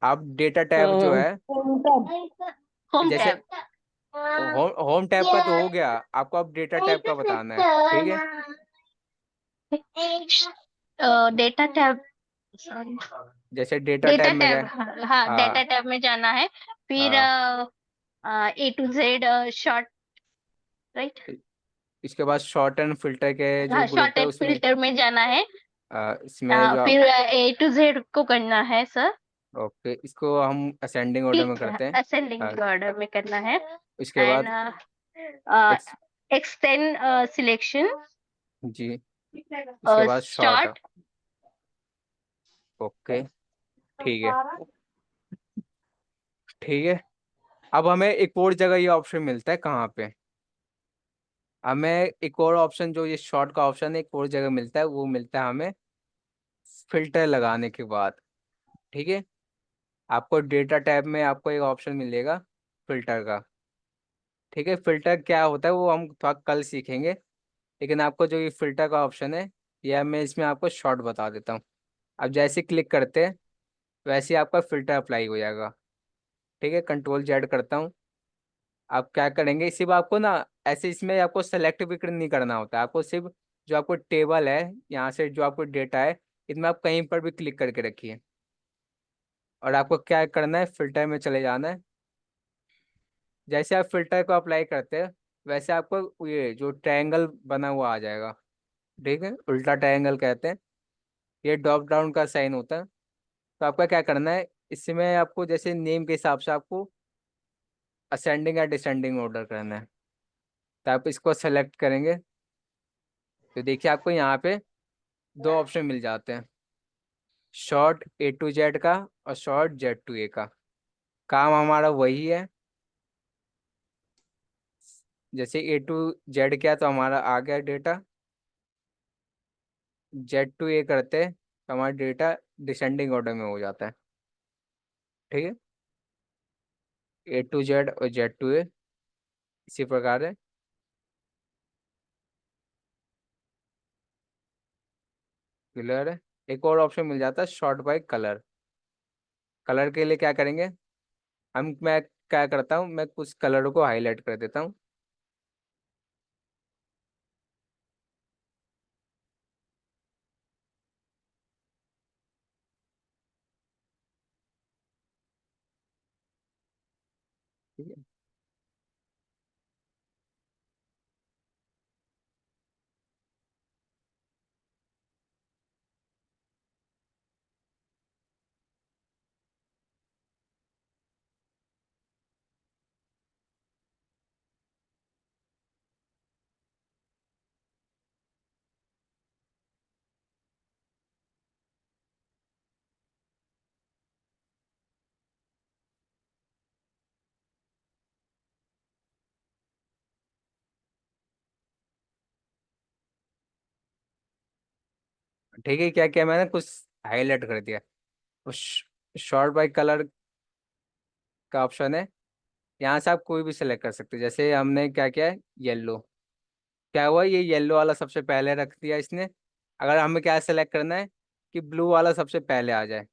आप डेटा टैब जो है, होम जैसे टैब। होम टैब का तो हो गया, आपको अब डेटा टैब का बताना है। ठीक है, डेटा टैब, सॉरी, जैसे डेटा डेटा टैब में टैब। गए। हाँ, हाँ, डेटा टैब में जाना है। फिर हाँ, A to Z short, right. इसके बाद शॉर्ट एंड फिल्टर के जो हाँ, शॉर्ट ग्रुप है एंड उसमें, फिल्टर में जाना है। इसमें जो आप, फिर ए टू जेड को करना है सर। ओके, इसको हम असेंडिंग ऑर्डर में ठीक, करते हैं। असेंडिंग ऑर्डर में करना है। इसके एंड बाद एक्सटेंड सिलेक्शन, जी, इसके बाद शॉर्ट। स्टार्ट। ओके, ठीक है, ठीक है। अब हमें एक और जगह ये ऑप्शन मिलता है, कहाँ पे? हमें एक और ऑप्शन, जो ये शॉर्ट का ऑप्शन है, एक और जगह मिलता है, वो मिलता है हमें फिल्टर लगाने के बाद। ठीक है, आपको डेटा टैब में आपको एक ऑप्शन मिलेगा फिल्टर का। ठीक है, फिल्टर क्या होता है वो हम थोड़ा कल सीखेंगे, लेकिन आपको जो ये फिल्टर का ऑप्शन है, यह मैं इसमें आपको शॉर्ट बता देता हूँ। अब जैसे क्लिक करते हैं, वैसे ही आपका फिल्टर अप्लाई हो जाएगा। ठीक है, कंट्रोल जेड करता हूँ। आप क्या करेंगे, सिर्फ आपको ना, ऐसे इसमें आपको सेलेक्ट भी नहीं करना होता है, आपको सिर्फ जो आपको टेबल है, यहाँ से जो आपको डेटा है, इसमें आप कहीं पर भी क्लिक करके रखिए। और आपको क्या करना है, फिल्टर में चले जाना है। जैसे आप फिल्टर को अप्लाई करते हैं, वैसे आपको ये जो ट्रायंगल बना हुआ आ जाएगा। ठीक है, उल्टा ट्रायंगल कहते हैं, ये ड्रॉप डाउन का साइन होता है। तो आपका क्या करना है, इसमें आपको जैसे नेम के हिसाब से आपको असेंडिंग या डिसेंडिंग ऑर्डर करना है। तो आप इसको सेलेक्ट करेंगे, तो देखिए आपको यहाँ पे दो ऑप्शन मिल जाते हैं, शॉर्ट ए टू जेड का और शॉर्ट जेड टू ए का। काम हमारा वही है, जैसे A to Z क्या, तो हमारा आ गया डेटा, Z to A करते हैं तो हमारा डेटा डिसेंडिंग ऑर्डर में हो जाता है। ठीक है, A to Z और Z to A इसी प्रकार है। क्लियर है। एक और ऑप्शन मिल जाता है शॉर्ट बाय कलर। कलर के लिए क्या करेंगे मैं क्या करता हूँ, मैं कुछ कलर को हाईलाइट कर देता हूँ। ठीक है, ठीक है, क्या किया मैंने, कुछ हाईलाइट कर दिया। उस शॉर्ट बाय कलर का ऑप्शन है, यहाँ से आप कोई भी सिलेक्ट कर सकते हैं। जैसे हमने क्या किया है, येलो, क्या हुआ, ये येलो वाला सबसे पहले रख दिया इसने। अगर हमें क्या सेलेक्ट करना है कि ब्लू वाला सबसे पहले आ जाए,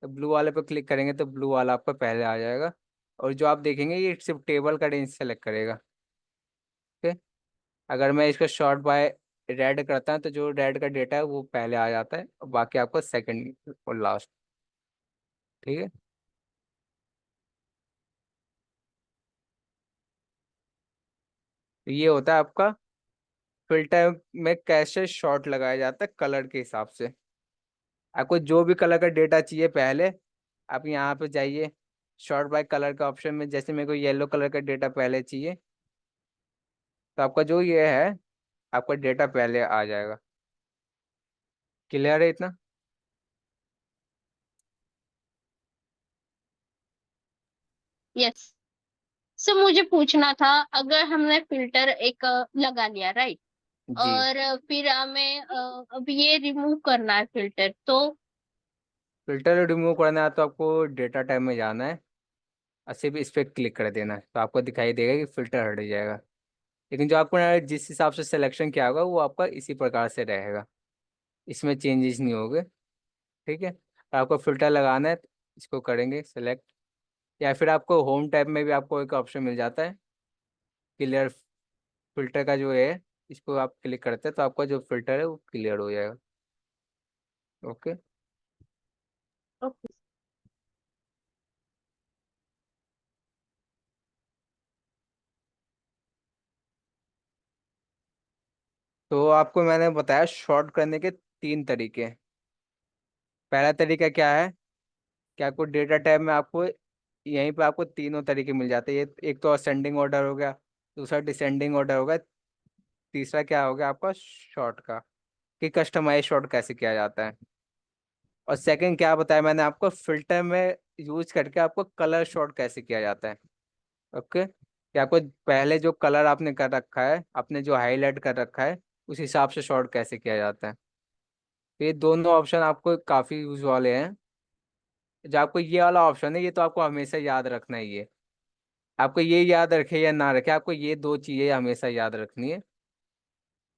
तो ब्लू वाले पे क्लिक करेंगे तो ब्लू वाला आपका पहले आ जाएगा। और जो आप देखेंगे ये सिर्फ टेबल का रेंज सेलेक्ट करेगा। ठीक है, अगर मैं इसको शॉर्ट बाय रेड करता हूँ तो जो रेड का डेटा है वो पहले आ जाता है, और बाकी आपको सेकंड और लास्ट। ठीक है, तो ये होता है आपका फिल्टर में कैसे शॉर्ट लगाया जाता है कलर के हिसाब से। आपको जो भी कलर का डेटा चाहिए पहले, आप यहाँ पे जाइए शॉर्ट बाय कलर का ऑप्शन में। जैसे मेरे को येलो कलर का डेटा पहले चाहिए, तो आपका जो ये है आपका डेटा पहले आ जाएगा। क्लियर है इतना। यस। सर मुझे पूछना था, अगर हमने फिल्टर एक लगा लिया, राइट, जी, और फिर हमें अब ये रिमूव करना है फिल्टर, तो फिल्टर रिमूव करना है तो आपको डेटा टाइप में जाना है और सिर्फ इस पर क्लिक कर देना है, तो आपको दिखाई देगा कि फिल्टर हट जाएगा। लेकिन जो आपको जिस हिसाब से सिलेक्शन किया होगा वो आपका इसी प्रकार से रहेगा, इसमें चेंजेस नहीं होंगे। ठीक है, तो आपको फिल्टर लगाना है तो इसको करेंगे सेलेक्ट, या फिर आपको होम टैब में भी आपको एक ऑप्शन मिल जाता है क्लियर फिल्टर का जो है, इसको आप क्लिक करते हैं तो आपका जो फिल्टर है वो क्लियर हो जाएगा। Okay, okay. तो आपको मैंने बताया शॉर्ट करने के 3 तरीके। पहला तरीका क्या है कि आपको डेटा टैब में आपको यहीं पे आपको तीनों तरीके मिल जाते हैं। ये एक तो असेंडिंग ऑर्डर हो गया, दूसरा डिसेंडिंग ऑर्डर होगा, तीसरा क्या हो गया आपका शॉर्ट का, कि कस्टमाइज शॉर्ट कैसे किया जाता है। और सेकंड क्या बताया मैंने आपको, फिल्टर में यूज करके आपको कलर शॉर्ट कैसे किया जाता है। ओके, कि आपको पहले जो कलर आपने कर रखा है, आपने जो हाईलाइट कर रखा है, उस हिसाब से शॉर्ट कैसे किया जाता है। तो ये दोनों ऑप्शन आपको काफ़ी यूज वाले हैं। जो आपको ये वाला ऑप्शन है ये तो आपको हमेशा याद रखना ही है। आपको ये याद रखे या ना रखे, आपको ये 2 चीज़ें हमेशा याद रखनी है।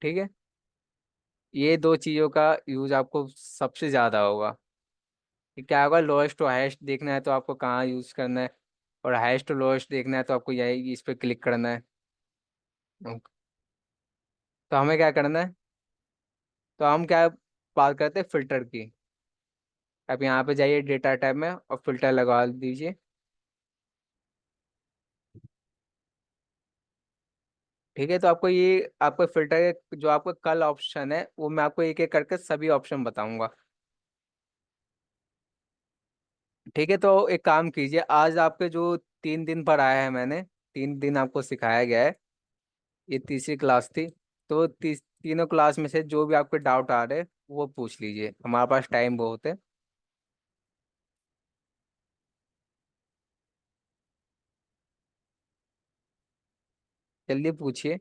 ठीक है, ये 2 चीज़ों का यूज आपको सबसे ज़्यादा होगा। कि क्या होगा, लोएस्ट टू हाईएस्ट देखना है तो आपको कहाँ यूज करना है, और हाईएस्ट टू लोएस्ट देखना है तो आपको यही इस पर क्लिक करना है। तो हमें क्या करना है, तो हम क्या बात करते हैं फिल्टर की। आप यहाँ पे जाइए डेटा टैब में और फिल्टर लगा दीजिए। ठीक है, तो आपको ये आपको फिल्टर के जो आपका कल ऑप्शन है वो मैं आपको एक एक करके सभी ऑप्शन बताऊंगा। ठीक है, तो एक काम कीजिए, आज आपके जो 3 दिन पर आया है, मैंने 3 दिन आपको सिखाया गया है, ये तीसरी क्लास थी। तो तीनों क्लास में से जो भी आपके डाउट आ रहे हैं वो पूछ लीजिए, हमारे पास टाइम बहुत है। जल्दी पूछिए।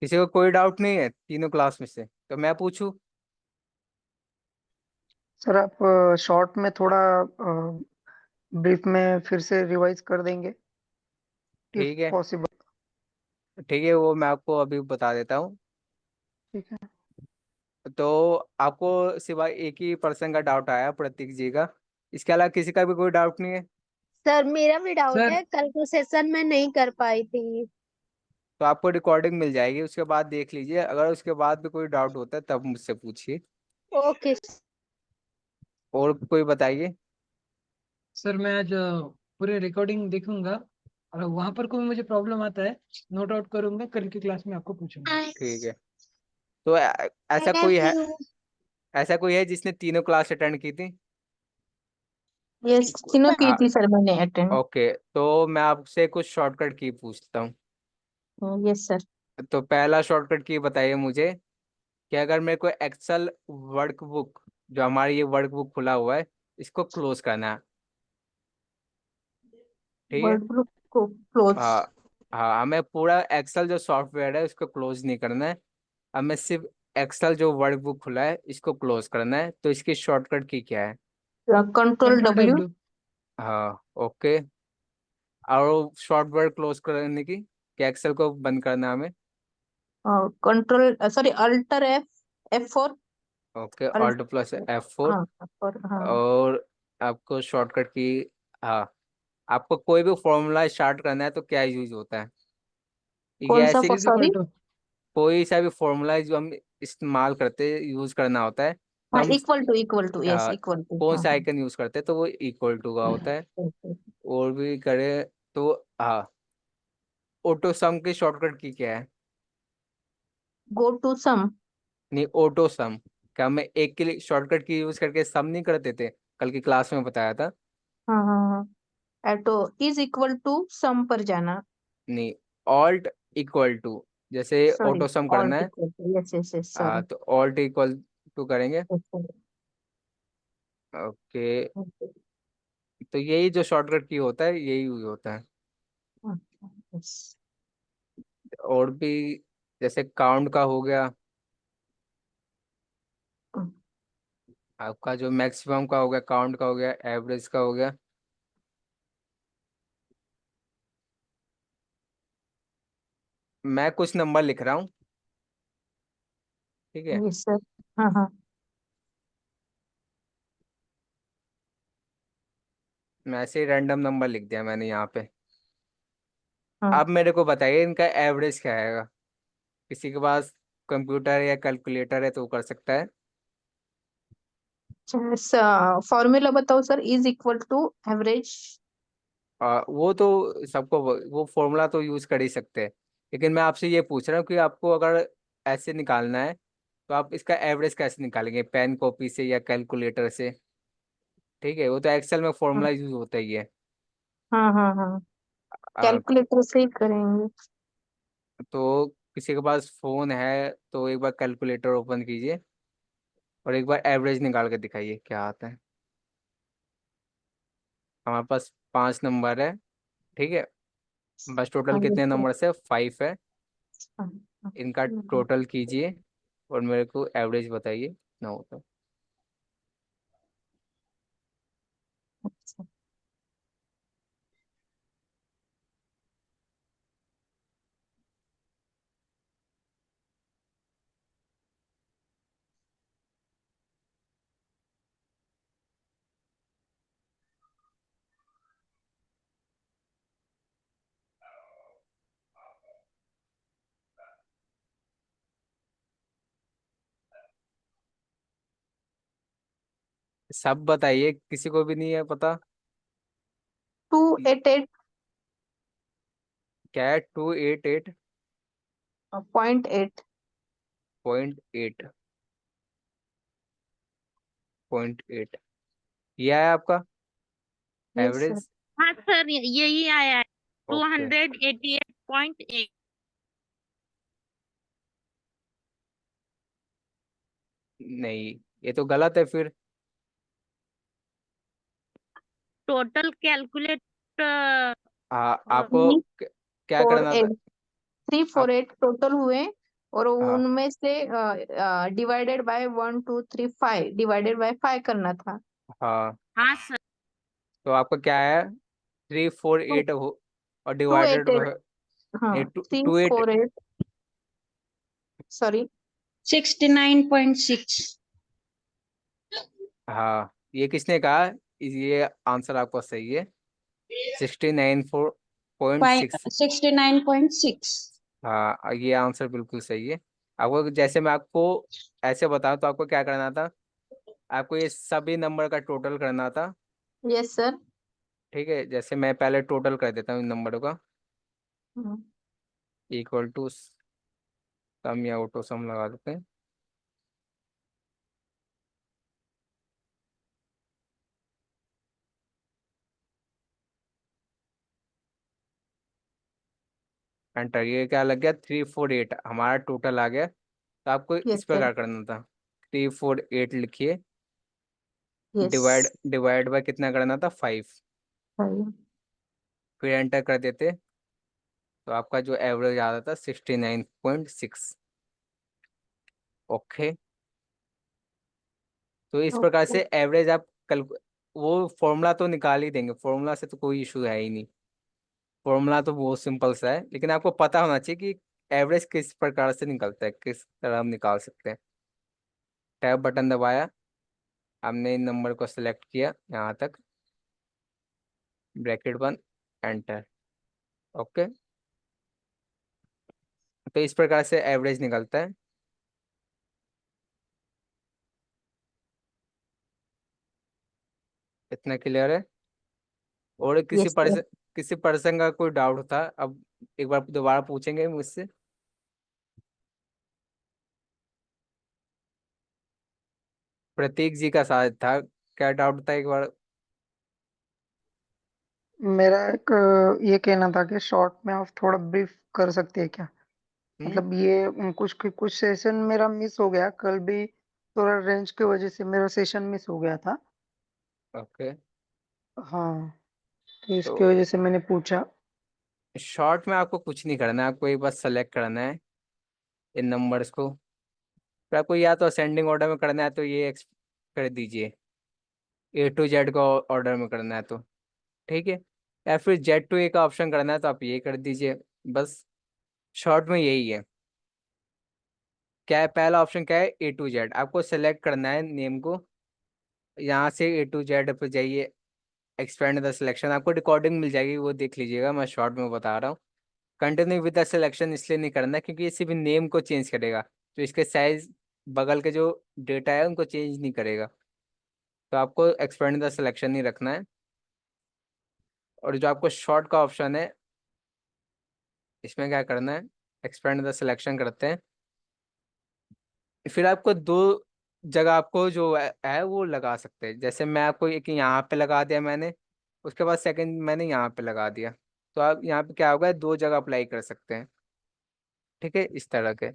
किसी को कोई डाउट नहीं है तीनों क्लास में से, तो मैं पूछूं? सर आप शॉर्ट में थोड़ा ब्रीफ में फिर से रिवाइज कर देंगे इफ ठीक है, पॉसिबल। ठीक है, वो मैं आपको अभी बता देता हूँ। ठीक है। तो आपको सिवाय एक ही पर्सन का डाउट आया, प्रतीक जी का। इसके अलावा किसी का भी कोई डाउट नहीं है? सर मेरा भी डाउट सर है, कल का सेशन में नहीं कर पाई थी। तो आपको रिकॉर्डिंग मिल जाएगी, उसके बाद देख लीजिए। अगर उसके बाद भी कोई डाउट होता है तब मुझसे पूछिए। ओके। और कोई बताइए। सर मैं आज पूरे रिकॉर्डिंग देखूंगा और वहां पर कोई मुझे प्रॉब्लम आता है नोट आउट करूंगा, कल की क्लास में आपको पूछूंगा। ठीक है। तो ऐसा कोई है जिसने तीनों क्लास अटेंड की थी? यस, तीनों की हाँ। थी सर मैंने अटेंड। ओके, तो मैं आपसे कुछ शॉर्टकट की पूछता हूँ। Yes sir. तो पहला शॉर्टकट की बताइए मुझे कि अगर मेरे को एक्सेल वर्कबुक, जो हमारी ये वर्कबुक खुला हुआ है, इसको क्लोज करना है। ठीक है। वर्ड ग्रुप को क्लोज। हाँ, हाँ, हमें पूरा एक्सेल जो सॉफ्टवेयर है उसको क्लोज नहीं करना है। हमें सिर्फ एक्सेल जो वर्कबुक खुला है इसको क्लोज करना है। तो इसकी शॉर्टकट की क्या है? Control control W. डब्ल्यू। हाँ, ओके। और सॉफ्टवेयर क्लोज करने की, कि एक्सेल को बंद करना है हमें? Control sorry alt F, F4। Okay, alt. Alt plus F4। हाँ F4 हाँ। और आपको शॉर्टकट की, हाँ, आपको कोई भी फॉर्मूला स्टार्ट करना है तो क्या यूज होता है? ये कौन सा ऐसे for is equal sorry. To. कोई सा भी फॉर्मूला जो हम इस्तेमाल करते यूज करना होता है, तो हाँ हम इक्वल टू यस आ, इक्वल टू कौन हाँ सा हाँ। आइकन यूज करते हैं, तो वो इक्वल टू का होता है। और भी करें तो, हाँ, ऑटो सम की शॉर्टकट की क्या है? Go to some. नहीं, ऑटो सम। क्या हमें एक के लिए शॉर्टकट की यूज करके सम नहीं करते थे? कल की क्लास में बताया था। हाँ हाँ हाँ। Auto is equal to sum पर जाना। नहीं, ऑल्ट इक्वल टू, जैसे सॉरी ऑटो सम करना ऑल्ट है। Equal to yes yes yes sorry. तो ऑल्ट इक्वल टू करेंगे। ओके। तो यही जो शॉर्टकट की होता है यही यूज होता है। यस। और भी, जैसे काउंट का हो गया, आपका जो मैक्सिमम का हो गया, काउंट का हो गया, एवरेज का हो गया। मैं कुछ नंबर लिख रहा हूँ, ठीक है? Yes sir. हाँ हाँ मैं ऐसे ही रैंडम नंबर लिख दिया मैंने यहाँ पे। हाँ। आप मेरे को बताइए इनका एवरेज क्या आएगा। किसी के पास कंप्यूटर या कैलकुलेटर है तो वो कर सकता है। फॉर्मूला बताओ sir, is equal to average. वो तो सबको वो फॉर्मूला तो यूज कर ही सकते हैं। लेकिन मैं आपसे ये पूछ रहा हूँ कि आपको अगर ऐसे निकालना है तो आप इसका एवरेज कैसे निकालेंगे, पेन कॉपी से या कैलकुलेटर से? ठीक है, वो तो एक्सेल में फॉर्मूला यूज होता ही है। हाँ हाँ हाँ। आ, कैलकुलेटर से ही करेंगे। तो किसी के पास फोन है तो एक बार कैलकुलेटर ओपन कीजिए और एक बार एवरेज निकाल के दिखाइए क्या आता है। हमारे पास 5 नंबर है, ठीक है? बस टोटल हाँ यस कितने सर। नंबर से 5 है। हाँ, हाँ, इनका टोटल कीजिए और मेरे को एवरेज बताइए ना होता। अच्छा। सब बताइए, किसी को भी नहीं है पता? 288 क्या है? 288 .8। पॉइंट 8.8, यह है आपका यस सर। एवरेज? हाँ सर, यही आया है, टू ओके, हंड्रेड 88.8। नहीं, ये तो गलत है फिर। टोटल कैलकुलेट हाँ, आपको क्या फोर करना था? एट 348 टोटल हुए, और हाँ उनमें से डिवाइडेड बाय 1 2 3 5 डिवाइडेड बाय 5 करना था। हाँ, हाँ सर। तो आपका क्या है? 348 हो और टू डिवाइडेड एट बाय हाँ two three two eight. Four eight sorry 69.6। हाँ, ये किसने कहा? ये आंसर आपका सही है, 69.6। 69.6। हाँ, ये आंसर बिल्कुल सही है। आपको जैसे मैं आपको ऐसे बताऊं तो आपको क्या करना था? आपको ये सभी नंबर का टोटल करना था। Yes sir. ठीक है, जैसे मैं पहले टोटल कर देता हूँ इन नंबरों का। इक्वल टू सम या ऑटो सम लगा देते हैं। एंटर, ये क्या लग गया? 348 हमारा टोटल आ गया। तो आपको यस इस सर। प्रकार करना था, 348 लिखिए, यस। डिवाइड बाय कितना करना था? 5। फिर एंटर कर देते, तो आपका जो एवरेज आ रहा था 69.6। ओके, तो इस प्रकार ओके। से एवरेज आप कल वो फॉर्मूला तो निकाल ही देंगे, फॉर्मूला से तो कोई इशू है ही नहीं। फॉर्मूला तो बहुत सिंपल सा है, लेकिन आपको पता होना चाहिए कि एवरेज किस प्रकार से निकलता है, किस तरह हम निकाल सकते हैं। टैब बटन दबाया, हमने इन नंबर को सिलेक्ट किया यहाँ तक, ब्रैकेट बंद, एंटर। ओके, तो इस प्रकार से एवरेज निकलता है। इतना क्लियर है? और यस सर। किसी पर्सन का कोई डाउट था? अब एक बार दोबारा पूछेंगे मुझसे। प्रतीक जी का साथ था, क्या डाउट था एक बार? मेरा एक ये कहना था कि शॉर्ट में आप थोड़ा ब्रीफ कर सकते हैं क्या? हम्म। मतलब ये कुछ सेशन मेरा मिस हो गया कल भी, थोड़ा रेंज की वजह से मेरा सेशन मिस हो गया था। ओके, हाँ, तो तो इसकी वजह से मैंने पूछा। शॉर्ट में आपको कुछ नहीं करना है, आपको एक बस सेलेक्ट करना है इन नंबर्स को। फिर आपको या तो असेंडिंग ऑर्डर में करना है तो ये कर दीजिए, A to Z को ऑर्डर में करना है तो ठीक है, या फिर Z to A का ऑप्शन करना है तो आप ये कर दीजिए। बस शॉर्ट में यही है। क्या है पहला ऑप्शन? क्या है? A to Z, आपको सेलेक्ट करना है नेम को। यहाँ से A to Z पे जाइए, एक्सपेंड द सिलेक्शन, आपको रिकॉर्डिंग मिल जाएगी, वो देख लीजिएगा, मैं शॉर्ट में बता रहा हूँ। कंटिन्यू विद द सिलेक्शन इसलिए नहीं करना क्योंकि ये सिर्फ नेम को चेंज करेगा, तो इसके साइज बगल के जो डेटा है उनको चेंज नहीं करेगा। तो आपको एक्सपेंड द सिलेक्शन ही रखना है। और जो आपको शॉर्ट का ऑप्शन है, इसमें क्या करना है? एक्सपेंड द सिलेक्शन करते हैं। फिर आपको दो जगह आपको जो है वो लगा सकते हैं। जैसे मैं आपको एक यहाँ पे लगा दिया मैंने, उसके बाद सेकंड मैंने यहाँ पे लगा दिया, तो आप यहाँ पे क्या होगा, दो जगह अप्लाई कर सकते हैं। ठीक है, इस तरह के।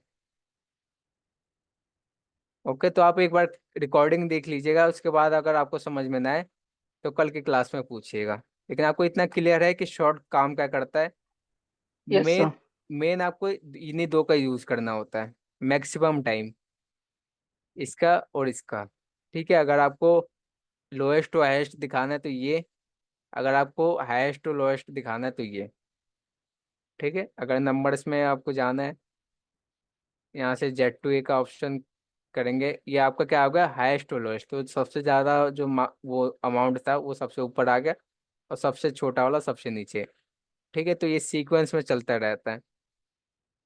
ओके, तो आप एक बार रिकॉर्डिंग देख लीजिएगा, उसके बाद अगर आपको समझ में ना आए तो कल की क्लास में पूछिएगा। लेकिन आपको इतना क्लियर है कि शॉर्ट काम क्या करता है। Yes sir. मेन मेन आपको इन्हीं दो का यूज करना होता है, मैक्सिमम टाइम, इसका और इसका। ठीक है, अगर आपको लोएस्ट टू हाईएस्ट दिखाना है तो ये, अगर आपको हाईएस्ट टू लोएस्ट दिखाना है तो ये। ठीक है, अगर नंबर्स में आपको जाना है, यहाँ से Z to A का ऑप्शन करेंगे, ये आपका क्या होगा? हाईएस्ट टू लोएस्ट, तो सबसे ज़्यादा जो वो अमाउंट था वो सबसे ऊपर आ गया, और सबसे छोटा वाला सबसे नीचे। ठीक है, तो ये सीक्वेंस में चलता रहता है।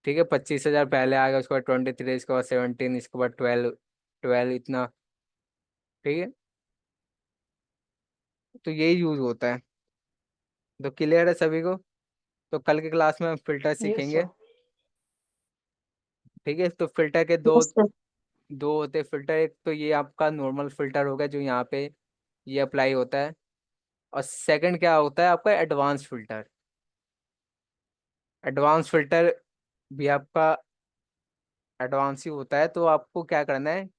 ठीक है, 25,000 पहले आ गया, उसके बाद 23, इसके बाद 17, इसके बाद 12, 12 इतना। ठीक है, तो यही यूज होता है। तो क्लियर है सभी को? तो कल की क्लास में हम फिल्टर यस सीखेंगे। सर। ठीक है, तो फिल्टर के दो यस सर। दो होते फिल्टर। एक तो ये आपका नॉर्मल फिल्टर होगा जो यहाँ पे ये अप्लाई होता है, और सेकंड क्या होता है आपका? Advance filter. एडवांस फिल्टर भी आपका एडवांस ही होता है। तो आपको क्या करना है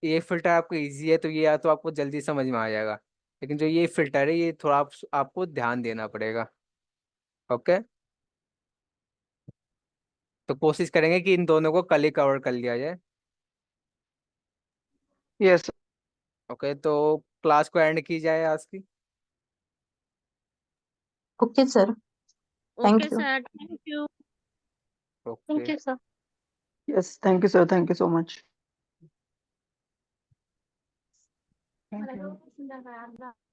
ये फिल्टर आपको इजी है तो ये या तो आपको जल्दी समझ में आ जाएगा, लेकिन जो ये फिल्टर है ये थोड़ा आपको ध्यान देना पड़ेगा। ओके, तो कोशिश करेंगे कि इन दोनों को कल ही कवर कर लिया जाए। यस। ओके, तो क्लास को एंड की जाए आज की। Okay sir, thank okay you. Sir, thank you. Okay. Thank you sir. Yes, thank you sir, thank you so much. Thank you.